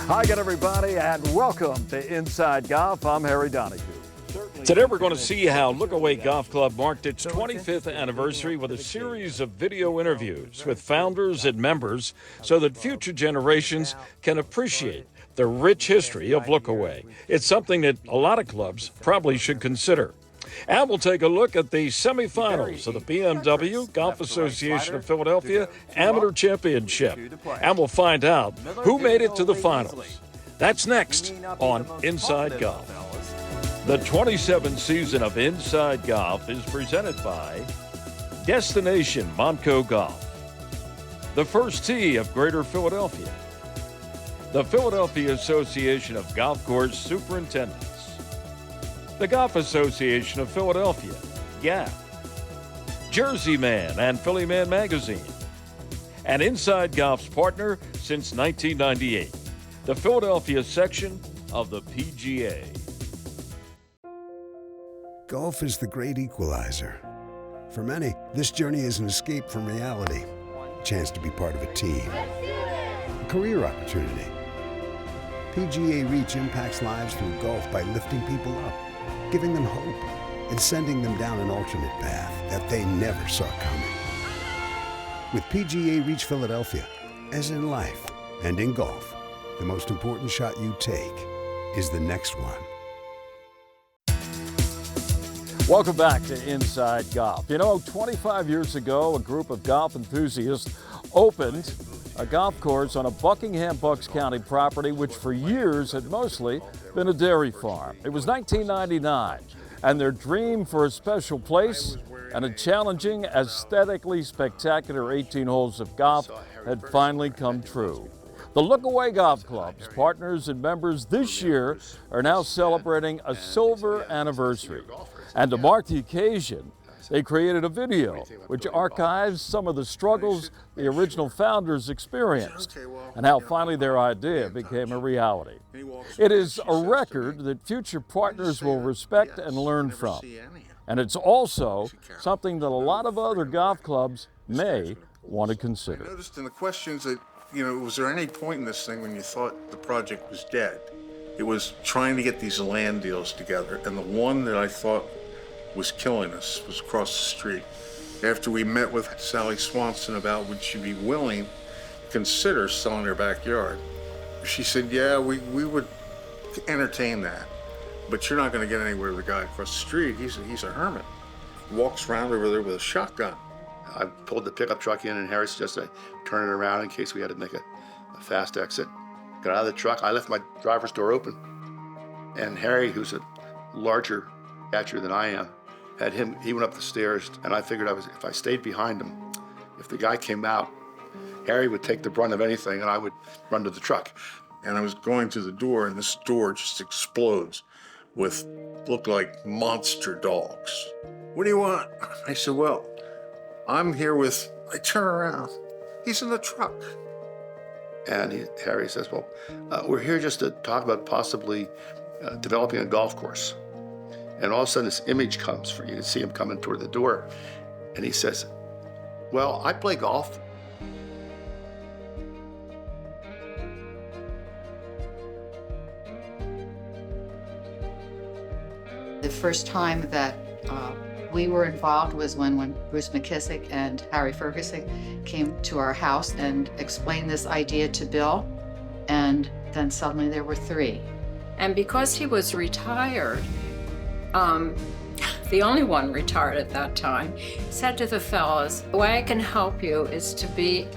Hi again, everybody, and welcome to Inside Golf. I'm Harry Donahue. Today we're going to see how Lookaway Golf Club marked its 25th anniversary with a series of video interviews with founders and members so that future generations can appreciate the rich history of Lookaway. It's something that a lot of clubs probably should consider. And we'll take a look at the semifinals of the BMW Golf Association of Philadelphia Amateur Championship. And we'll find out who made it to the finals. That's next on Inside Golf. The 27th season of Inside Golf is presented by Destination Montco Golf, the First Tee of Greater Philadelphia, the Philadelphia Association of Golf Course Superintendents, the Golf Association of Philadelphia, GAP, Jersey Man and Philly Man Magazine, and Inside Golf's partner since 1998, the Philadelphia section of the PGA. Golf is the great equalizer. For many, this journey is an escape from reality, a chance to be part of a team, a career opportunity. PGA Reach impacts lives through golf by lifting people up, giving them hope, and sending them down an alternate path that they never saw coming. With PGA Reach Philadelphia, as in life and in golf, the most important shot you take is the next one. Welcome back to Inside Golf. You know, 25 years ago, a group of golf enthusiasts opened a golf course on a Buckingham Bucks County property, which for years had mostly been a dairy farm. It was 1999, and their dream for a special place and a challenging, aesthetically spectacular 18 holes of golf had finally come true. The Lookaway Golf Club's partners and members this year are now celebrating a silver anniversary. And to mark the occasion, they created a video which archives some of the struggles the original founders experienced and how finally their idea became a reality. It is a record that future partners will respect and learn from. And it's also something that a lot of other golf clubs may want to consider. I noticed in the questions that, was there any point in this thing when you thought the project was dead? It was trying to get these land deals together, and the one that I thought was killing us was across the street. After we met with Sally Swanson about would she be willing to consider selling her backyard, she said, yeah, we would entertain that, but you're not going to get anywhere with the guy across the street. He's a hermit. He walks around over there with a shotgun. I pulled the pickup truck in, and Harry suggested I turn it around in case we had to make a fast exit. Got out of the truck. I left my driver's door open. And Harry, who's a larger catcher than I am, he went up the stairs, and I figured if I stayed behind him, if the guy came out, Harry would take the brunt of anything, and I would run to the truck. And I was going to the door, and this door just explodes with look like monster dogs. What do you want? I said, well, I'm here with, I turn around, he's in the truck. And Harry says, well, we're here just to talk about possibly developing a golf course. And all of a sudden this image comes for you can see him coming toward the door. And he says, well, I play golf. The first time that we were involved was when Bruce McKissick and Harry Ferguson came to our house and explained this idea to Bill. And then suddenly there were three. And because he was retired, the only one retired at that time, said to the fellas, the way I can help you is to be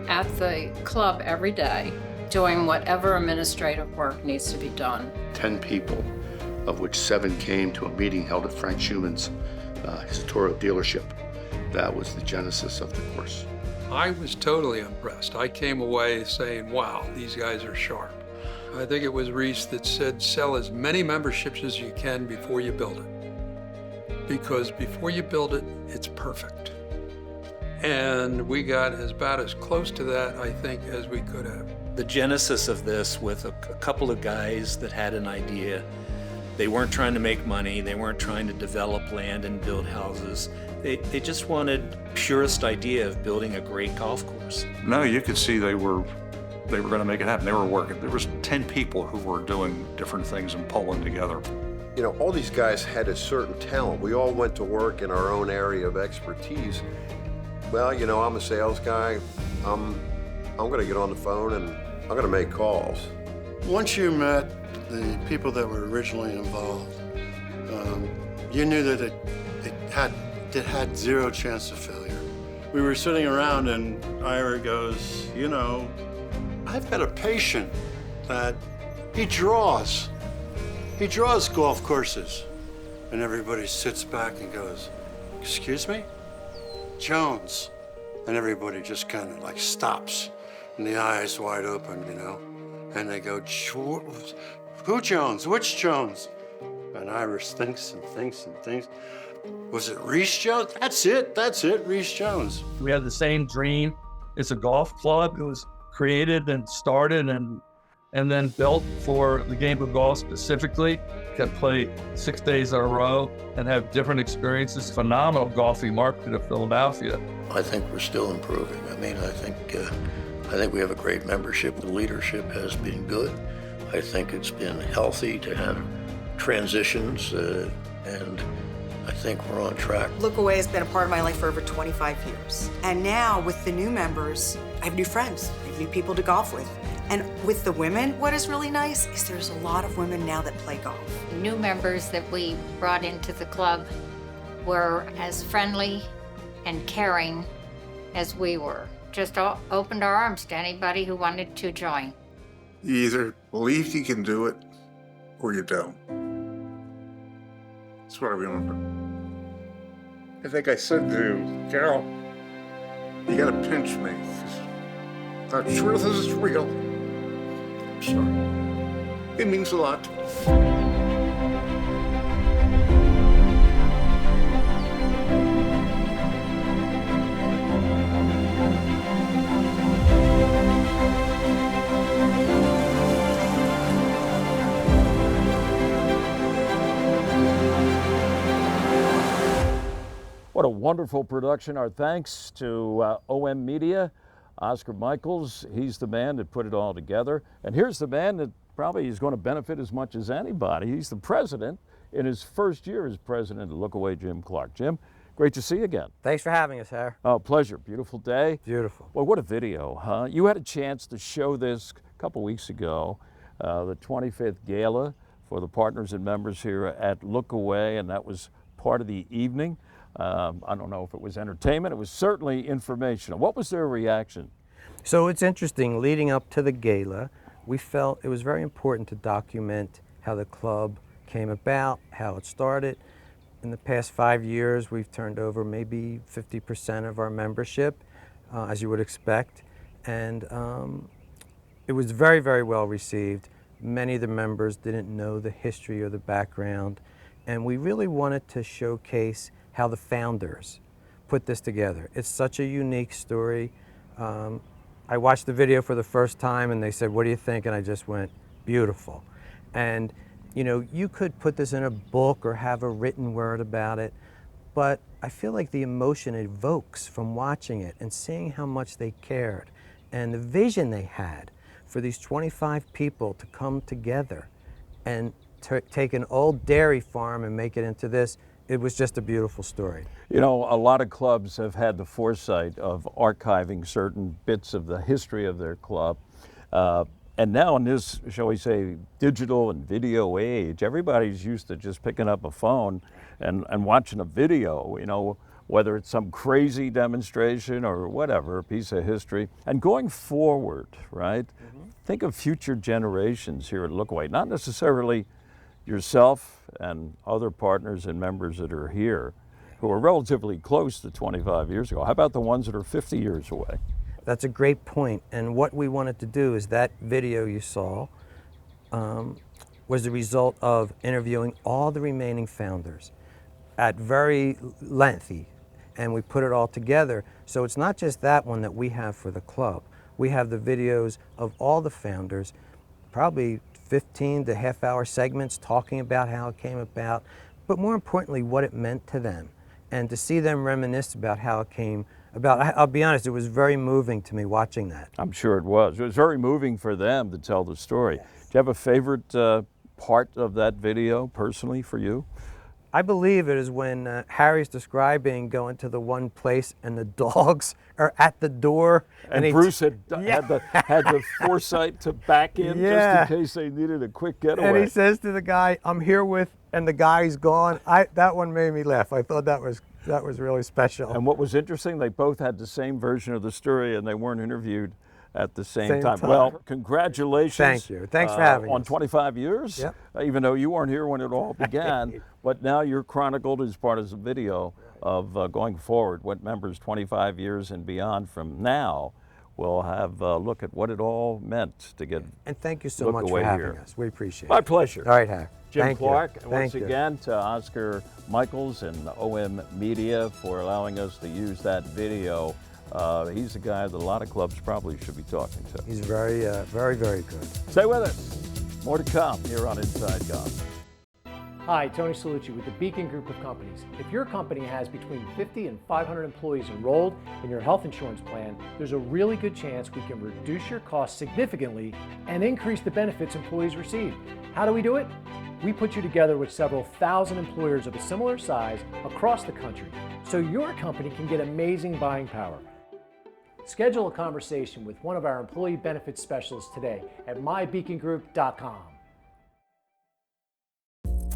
at the club every day, doing whatever administrative work needs to be done. 10 people, of which 7 came to a meeting held at Frank Schumann's his Toro dealership. That was the genesis of the course. I was totally impressed. I came away saying, wow, these guys are sharp. I think it was Reese that said, sell as many memberships as you can before you build it. Because before you build it, it's perfect. And we got about as close to that, I think, as we could have. The genesis of this with a couple of guys that had an idea. They weren't trying to make money. They weren't trying to develop land and build houses. They just wanted purest idea of building a great golf course. No, you could see they were they were going to make it happen. They were working. There was 10 people who were doing different things and pulling together. You know, all these guys had a certain talent. We all went to work in our own area of expertise. Well, you know, I'm a sales guy. I'm going to get on the phone and I'm going to make calls. Once you met the people that were originally involved, you knew that it had zero chance of failure. We were sitting around and Ira goes, you know, I've got a patient that he draws golf courses. And everybody sits back and goes, excuse me? Jones. And everybody just kind of like stops and the eyes wide open, you know? And they go, who Jones? Which Jones? And Iris thinks and thinks and thinks. Was it Reese Jones? That's it, Reese Jones. We had the same dream. It's a golf club. It was created and started and then built for the game of golf specifically. Could play 6 days in a row and have different experiences. Phenomenal golfing market of Philadelphia. I think we're still improving. I mean, I think we have a great membership. The leadership has been good. I think it's been healthy to have transitions, and I think we're on track. Lookaway has been a part of my life for over 25 years. And now with the new members, I have new friends. I have new people to golf with. And with the women, what is really nice is there's a lot of women now that play golf. New members that we brought into the club were as friendly and caring as we were. Just opened our arms to anybody who wanted to join. You either believe you can do it or you don't. That's what I remember. I think I said to Carol, you gotta pinch me. Not sure this is real. I'm sorry. It means a lot. What a wonderful production. Our thanks to OM Media, Oscar Michaels. He's the man that put it all together. And here's the man that probably is going to benefit as much as anybody. He's the president in his first year as president of Lookaway, Jim Clark. Jim, great to see you again. Thanks for having us, Harry. Oh, pleasure. Beautiful day. Beautiful. Well, what a video, huh? You had a chance to show this a couple weeks ago, the 25th gala for the partners and members here at Lookaway, and that was part of the evening. I don't know if it was entertainment. It was certainly informational. What was their reaction? So it's interesting. Leading up to the gala, we felt it was very important to document how the club came about, how it started. In the past 5 years, we've turned over maybe 50% of our membership, as you would expect. And it was very, very well received. Many of the members didn't know the history or the background. And we really wanted to showcase how the founders put this together. It's such a unique story. I watched the video for the first time and they said, what do you think? And I just went, beautiful. And you know, you could put this in a book or have a written word about it, but I feel like the emotion it evokes from watching it and seeing how much they cared and the vision they had for these 25 people to come together and take an old dairy farm and make it into this. It was just a beautiful story. You know, a lot of clubs have had the foresight of archiving certain bits of the history of their club. And now in this, shall we say, digital and video age, everybody's used to just picking up a phone and watching a video, you know, whether it's some crazy demonstration or whatever, a piece of history. And going forward, right, think of future generations here at Lookaway, not necessarily yourself and other partners and members that are here who are relatively close to 25 years ago. How about the ones that are 50 years away? That's a great point. And what we wanted to do is that video you saw was the result of interviewing all the remaining founders at very lengthy, and we put it all together. So it's not just that one that we have for the club. We have the videos of all the founders, probably 15 to half-hour segments talking about how it came about, but more importantly, what it meant to them. And to see them reminisce about how it came about. I'll be honest, it was very moving to me watching that. I'm sure it was. It was very moving for them to tell the story. Yes. Do you have a favorite part of that video, personally, for you? I believe it is when Harry's describing going to the one place and the dogs are at the door. And Bruce had the foresight to back in just in case they needed a quick getaway. And he says to the guy, "I'm here with," and the guy's gone. That one made me laugh. I thought that was really special. And what was interesting, they both had the same version of the story, and they weren't interviewed at the same time. Well, congratulations. Thank you. Thanks for having on us. 25 years, Yep. Even though you weren't here when it all began, but now you're chronicled as part of a video of going forward, what members 25 years and beyond from now will have a look at what it all meant to get And thank you so much for having us. We appreciate it. My pleasure. All right, Harry. Jim Thank Clark, you. and once Thank you. again to Oscar Michaels and OM Media for allowing us to use that video. He's a guy that a lot of clubs probably should be talking to. He's very, very good. Stay with us. More to come here on Inside Golf. Hi, Tony Salucci with the Beacon Group of Companies. If your company has between 50 and 500 employees enrolled in your health insurance plan, there's a really good chance we can reduce your costs significantly and increase the benefits employees receive. How do we do it? We put you together with several thousand employers of a similar size across the country so your company can get amazing buying power. Schedule a conversation with one of our employee benefits specialists today at mybeacongroup.com.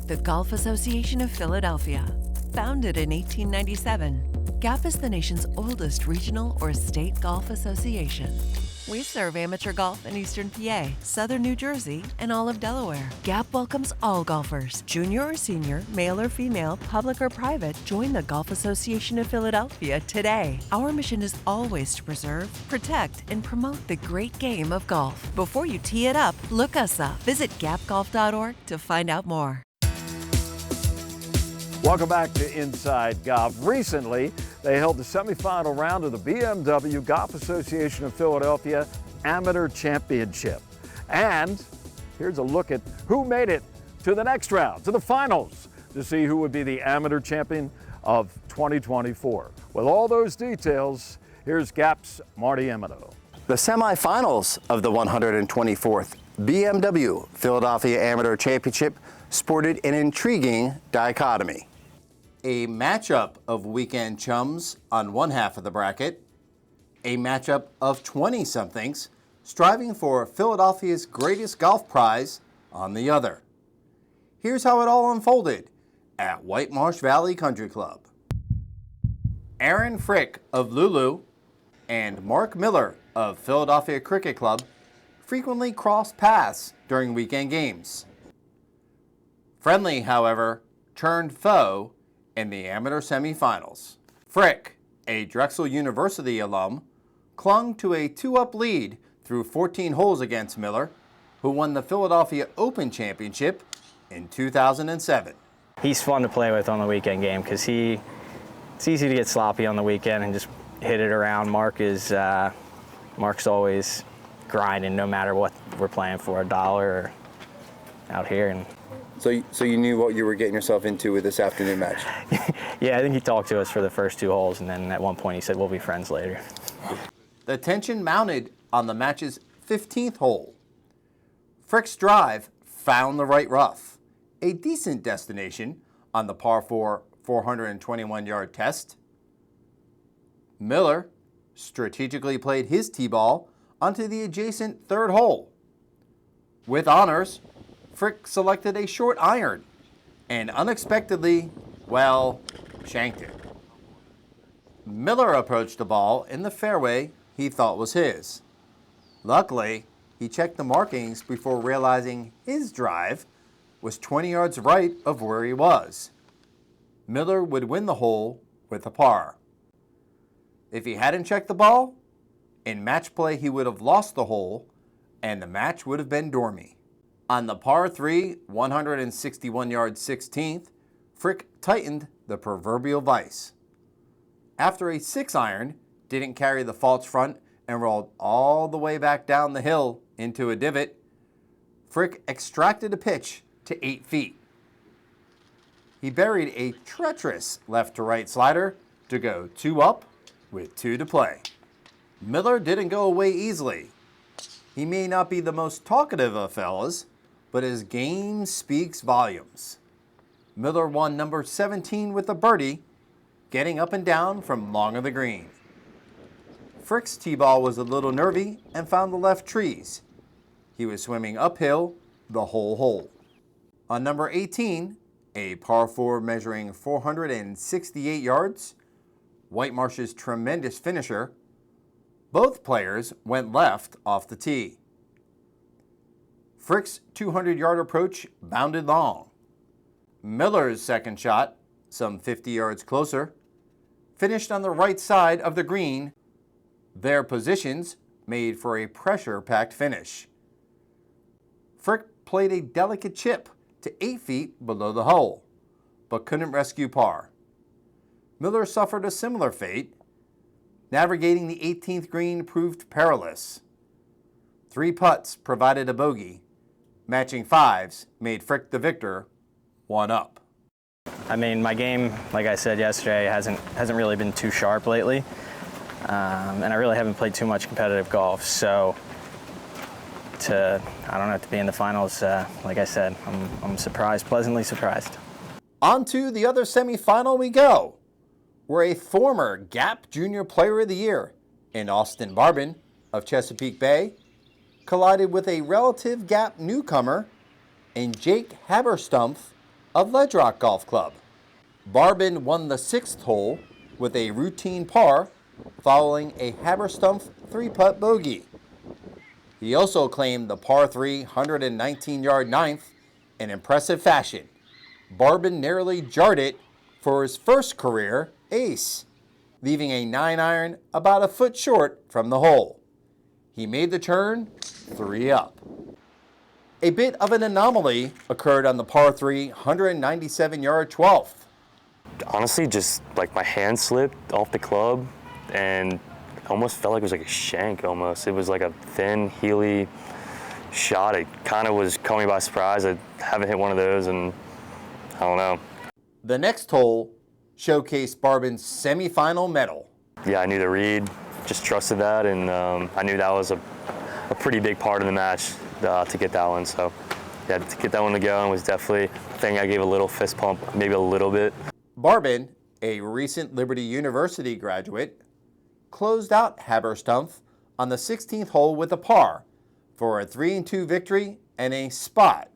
The Golf Association of Philadelphia. Founded in 1897, GAP is the nation's oldest regional or state golf association. We serve amateur golf in Eastern PA, Southern New Jersey, and all of Delaware. GAP welcomes all golfers, junior or senior, male or female, public or private. Join the Golf Association of Philadelphia today. Our mission is always to preserve, protect, and promote the great game of golf. Before you tee it up, look us up. Visit gapgolf.org to find out more. Welcome back to Inside Golf. Recently, they held the semifinal round of the BMW Golf Association of Philadelphia Amateur Championship. And here's a look at who made it to the next round, to the finals, to see who would be the amateur champion of 2024. With all those details, here's GAP's Marty Emido. The semifinals of the 124th BMW Philadelphia Amateur Championship sported an intriguing dichotomy. A matchup of weekend chums on one half of the bracket, a matchup of 20-somethings striving for Philadelphia's greatest golf prize on the other. Here's how it all unfolded at White Marsh Valley Country Club. Aaron Frick of Lulu and Mark Miller of Philadelphia Cricket Club frequently crossed paths during weekend games. Friendly, however, turned foe in the amateur semifinals. Frick, a Drexel University alum, clung to a 2-up lead through 14 holes against Miller, who won the Philadelphia Open Championship in 2007. He's fun to play with on the weekend game because it's easy to get sloppy on the weekend and just hit it around. Mark's always grinding no matter what we're playing for, $1 or out here. And So you knew what you were getting yourself into with this afternoon match? yeah, I think he talked to us for the first 2 holes, and then at one point he said, we'll be friends later. The tension mounted on the match's 15th hole. Frick's drive found the right rough, a decent destination on the par 4 421-yard test. Miller strategically played his tee ball onto the adjacent 3rd hole. With honors, Frick selected a short iron and unexpectedly, shanked it. Miller approached the ball in the fairway he thought was his. Luckily, he checked the markings before realizing his drive was 20 yards right of where he was. Miller would win the hole with a par. If he hadn't checked the ball, in match play he would have lost the hole and the match would have been dormy. On the par 3, 161-yard 16th, Frick tightened the proverbial vise. After a 6-iron didn't carry the false front and rolled all the way back down the hill into a divot, Frick extracted a pitch to 8 feet. He buried a treacherous left-to-right slider to go 2 up with 2 to play. Miller didn't go away easily. He may not be the most talkative of fellas, but his game speaks volumes. Miller won number 17 with a birdie, getting up and down from long of the green. Frick's tee ball was a little nervy and found the left trees. He was swimming uphill the whole hole. On number 18, a par 4 measuring 468 yards, Whitemarsh's tremendous finisher, both players went left off the tee. Frick's 200-yard approach bounded long. Miller's second shot, some 50 yards closer, finished on the right side of the green. Their positions made for a pressure-packed finish. Frick played a delicate chip to 8 feet below the hole, but couldn't rescue par. Miller suffered a similar fate. Navigating the 18th green proved perilous. 3 putts provided a bogey. Matching 5s made Frick the victor, 1 up. I mean, my game, like I said yesterday, hasn't really been too sharp lately. And I really haven't played too much competitive golf, so to be in the finals, like I said, I'm surprised, pleasantly surprised. On to the other semifinal we go, where a former Gap Junior Player of the Year in Austin Barbin of Chesapeake Bay collided with a relative Gap newcomer in Jake Haberstumpf of Ledge Rock Golf Club. Barbin won the 6th hole with a routine par following a Haberstumpf 3-putt bogey. He also claimed the par 3 119-yard 9th in impressive fashion. Barbin narrowly jarred it for his first career ace, leaving a 9-iron about a foot short from the hole. He made the turn 3 up. A bit of an anomaly occurred on the par 3 197-yard 12th. Honestly, just like my hand slipped off the club and almost felt like it was like a shank almost. It was like a thin, heely shot. It kind of was caught me by surprise. I haven't hit one of those, and I don't know. The next hole showcased Barbin's semifinal medal. Yeah, I knew the read, just trusted that, and I knew that was a pretty big part of the match to get that one. So yeah, to get that one to go was definitely a thing. I gave a little fist pump, maybe a little bit. Barbin, a recent Liberty University graduate, closed out Haberstumpf on the 16th hole with a par for a 3-2 victory and a spot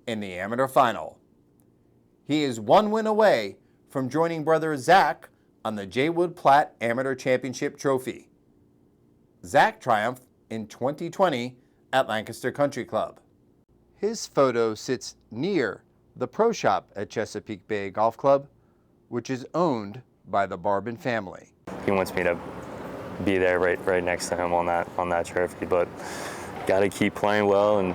in the amateur final. He is 1 win away from joining brother Zach on the Jaywood Platt Amateur Championship trophy. Zach triumphed in 2020 at Lancaster Country Club. His photo sits near the pro shop at Chesapeake Bay Golf Club, which is owned by the Barbin family. He wants me to be there right next to him on that trophy, but got to keep playing well and,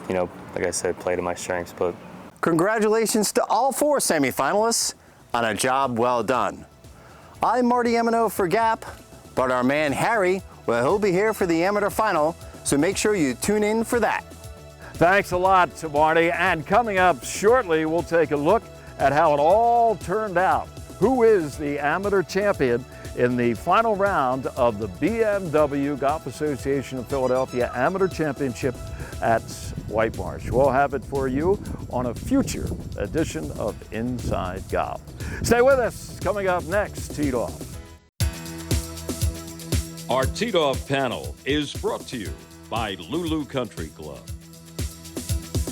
you know, like I said, play to my strengths. But congratulations to all 4 semifinalists on a job well done. I'm Marty Emino for Gap, but our man Harry, well, he'll be here for the amateur final, so make sure you tune in for that. Thanks a lot, Marty. And coming up shortly, we'll take a look at how it all turned out. Who is the amateur champion in the final round of the BMW Golf Association of Philadelphia Amateur Championship at Whitemarsh? We'll have it for you on a future edition of Inside Golf. Stay with us. Coming up next, Teed Off. Our Teed Off panel is brought to you by Lulu Country Club.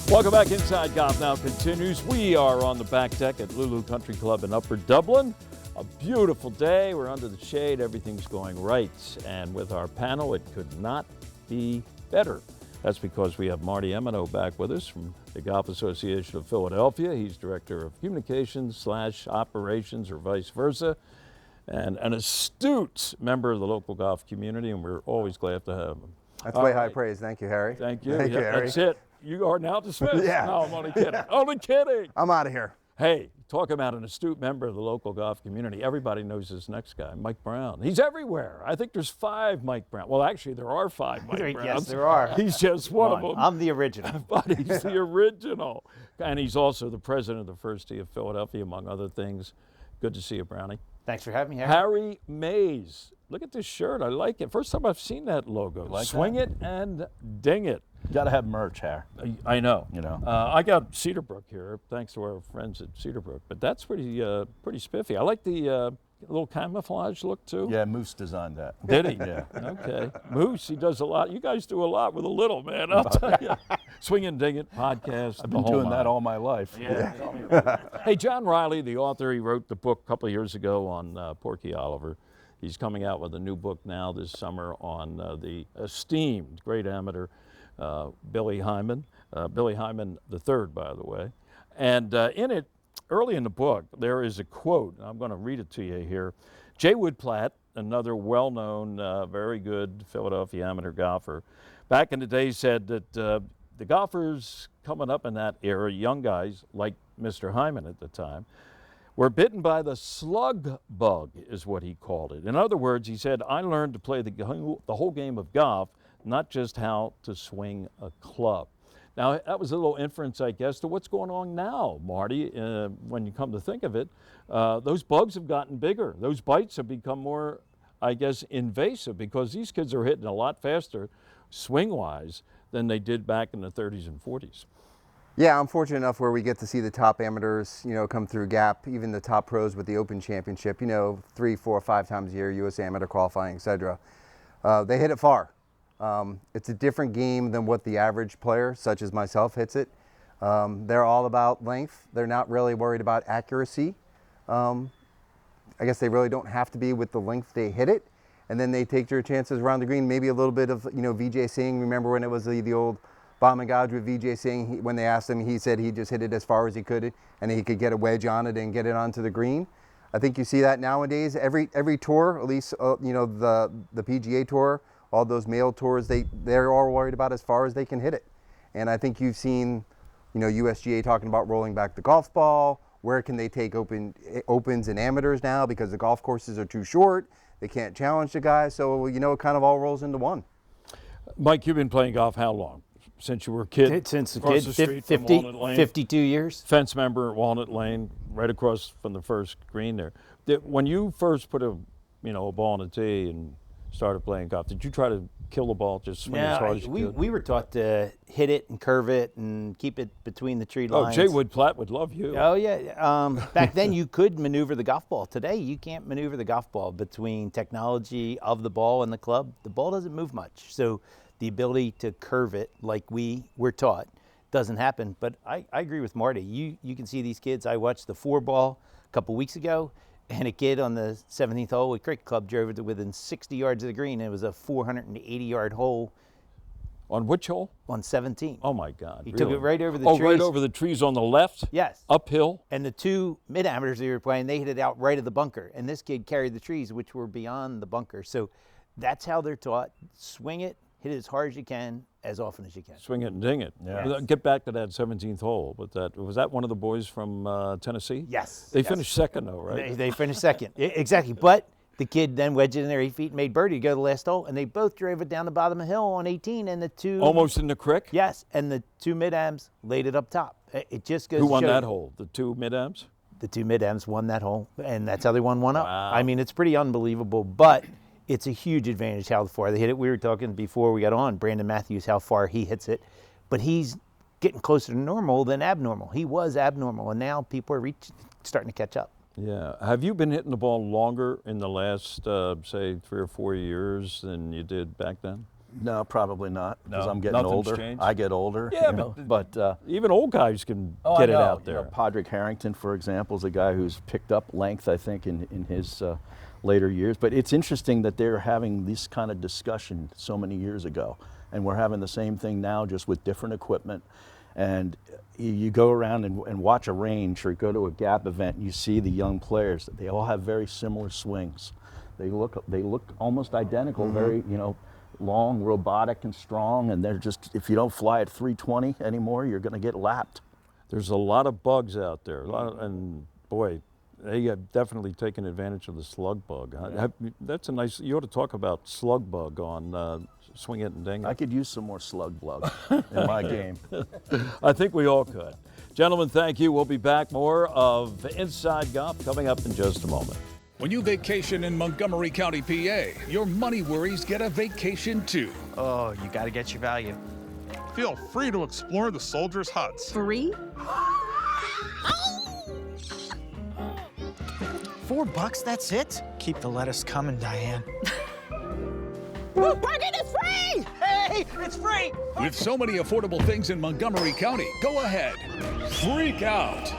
Welcome back. Inside Golf now continues. We are on the back deck at Lulu Country Club in Upper Dublin. A beautiful day. We're under the shade. Everything's going right. And with our panel, it could not be better. That's because we have Marty Emino back with us from the Golf Association of Philadelphia. He's Director of Communications / Operations or vice versa, and an astute member of the local golf community, and we're always glad to have him. That's way high praise. Thank you, Harry. Thank you. Thank you, Harry. That's it. You are now dismissed. Yeah. No, I'm only kidding. Only kidding. I'm out of here. Hey, talk about an astute member of the local golf community. Everybody knows this next guy, Mike Brown. He's everywhere. I think there's 5 Mike Brown. Well, actually, there are 5 Mike Browns. Yes, there are. He's just one of them. I'm the original. But he's the original. And he's also the president of the First Tee of Philadelphia, among other things. Good to see you, Brownie. Thanks for having me, Harry Mays. Look at this shirt. I like it. First time I've seen that logo. Like Swing that? it and ding it. Got to have merch, Harry. I know. You know. I got Cedarbrook here, thanks to our friends at Cedarbrook. But that's pretty spiffy. I like the little camouflage look too. Yeah, Moose designed that. Did he? Yeah. Okay. Moose, he does a lot. You guys do a lot with a little, man. I'll tell you. Swing and Ding It podcast. I've been doing that all my life. Yeah. Hey, John Riley, the author, he wrote the book a couple of years ago on Porky Oliver. He's coming out with a new book now this summer on the esteemed great amateur Billy Hyman. Billy Hyman III, by the way. And in it, early in the book, there is a quote. I'm going to read it to you here. Jay Woodplatt, another well-known, very good Philadelphia amateur golfer, back in the day said that the golfers coming up in that era, young guys like Mr. Hyman at the time, were bitten by the slug bug, is what he called it. In other words, he said, I learned to play the whole game of golf, not just how to swing a club. Now, that was a little inference, I guess, to what's going on now, Marty, when you come to think of it. Those bugs have gotten bigger. Those bites have become more, I guess, invasive because these kids are hitting a lot faster, swing-wise, than they did back in the 30s and 40s. Yeah, I'm fortunate enough where we get to see the top amateurs, come through GAP, even the top pros with the Open Championship, 3, 4, 5 times a year, U.S. Amateur qualifying, etc. They hit it far. It's a different game than what the average player, such as myself, hits it. They're all about length. They're not really worried about accuracy. I guess they really don't have to be with the length they hit it. And then they take their chances around the green, maybe a little bit of, Vijay Singh. Remember when it was the old bomb and gouge with Vijay Singh? When they asked him, he said he just hit it as far as he could, and he could get a wedge on it and get it onto the green. I think you see that nowadays. Every tour, at least, the PGA Tour, all those male tours, they're all worried about as far as they can hit it. And I think you've seen, USGA talking about rolling back the golf ball. Where can they take opens and amateurs now because the golf courses are too short? They can't challenge the guys. So, it kind of all rolls into one. Mike, you've been playing golf how long? Since you were a kid? Since a across kid, the street from Walnut Lane? 52 years. Fence member at Walnut Lane, right across from the first green there. When you first put a ball on a tee and started playing golf, did you try to kill the ball, just swing as hard as you could? We were taught to hit it and curve it and keep it between the tree lines. Oh, Jay Woodplatt would love you. Oh, yeah. Back then, you could maneuver the golf ball. Today, you can't maneuver the golf ball between technology of the ball and the club. The ball doesn't move much. So the ability to curve it like we were taught doesn't happen. But I agree with Marty. You can see these kids. I watched the 4-ball a couple weeks ago. And a kid on the 17th hole with Cricket Club drove it to within 60 yards of the green. It was a 480-yard hole. On which hole? On 17. Oh, my God. He really? took it right over the trees. Oh, right over the trees on the left? Yes. Uphill? And the two mid-amateurs they were playing, they hit it out right of the bunker. And this kid carried the trees, which were beyond the bunker. So that's how they're taught. Swing it, hit it as hard as you can, as often as you can. Swing it and ding it. Yeah. Get back to that 17th hole. But was that one of the boys from Tennessee? Yes. They finished second, though, right? They finished second. Exactly. But the kid then wedged it in there 8 feet and made birdie to go to the last hole. And they both drove it down the bottom of the hill on 18. And the two... Almost in the creek? Yes. And the two mid-ams laid it up top. It just goes Who to won show that you. hole? The two mid-ams? The two mid-ams won that hole. And that's how they won one up. Wow. I mean, it's pretty unbelievable. But it's a huge advantage how far they hit it. We were talking before we got on, Brandon Matthews, how far he hits it. But he's getting closer to normal than abnormal. He was abnormal, and now people are starting to catch up. Yeah. Have you been hitting the ball longer in the last, say, 3 or 4 years than you did back then? No, probably not, because No, I'm getting nothing's older. changed? I get older. Yeah, but even old guys can I get it know. out there. Podrick Harrington, for example, is a guy who's picked up length, I think, in his later years. But it's interesting that they're having this kind of discussion so many years ago. And we're having the same thing now, just with different equipment. And you go around and watch a range or go to a GAP event, and you see the young players. They all have very similar swings. They look almost identical, very, long, robotic, and strong. And they're just, if you don't fly at 320 anymore, you're going to get lapped. There's a lot of bugs out there. And boy, they have definitely taken advantage of the slug bug. That's a nice, you ought to talk about slug bug on Swing It and Ding It. I could use some more slug bug in my game. I think we all could. Gentlemen, thank you. We'll be back more of Inside Golf coming up in just a moment. When you vacation in Montgomery County, PA, your money worries get a vacation too. Oh, you gotta get your value. Feel free to explore the soldiers' huts. Free? $4, that's it? Keep the lettuce coming, Diane. Parking is free! Hey, it's free! With so many affordable things in Montgomery County, go ahead. Freak out.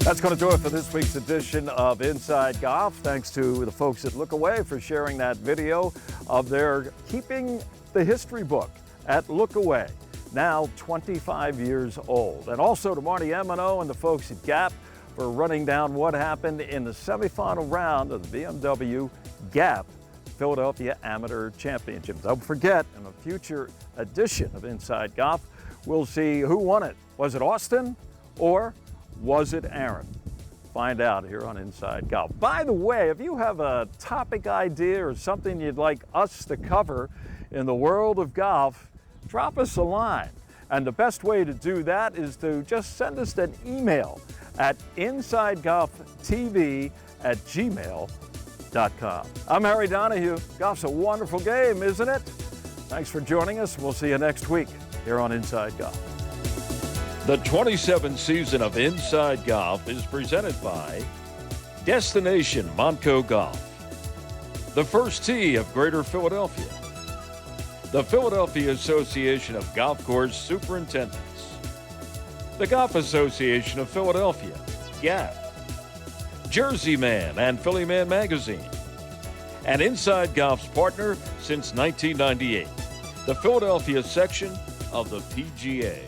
That's going to do it for this week's edition of Inside Golf. Thanks to the folks at Lookaway for sharing that video of their Keeping the History book at Lookaway, now 25 years old. And also to Marty Emino and the folks at Gap for running down what happened in the semifinal round of the BMW Gap Philadelphia Amateur Championship. Don't forget, in a future edition of Inside Golf, we'll see who won it. Was it Austin or was it Aaron? Find out here on Inside Golf. By the way, if you have a topic idea or something you'd like us to cover in the world of golf, drop us a line. And the best way to do that is to just send us an email at insidegolftv@gmail.com. I'm Harry Donahue. Golf's a wonderful game, isn't it? Thanks for joining us. We'll see you next week here on Inside Golf. The 27th season of Inside Golf is presented by Destination Montco Golf, the First Tee of Greater Philadelphia, the Philadelphia Association of Golf Course Superintendents, the Golf Association of Philadelphia, GAP, Jersey Man and Philly Man Magazine, and Inside Golf's partner since 1998, the Philadelphia section of the PGA.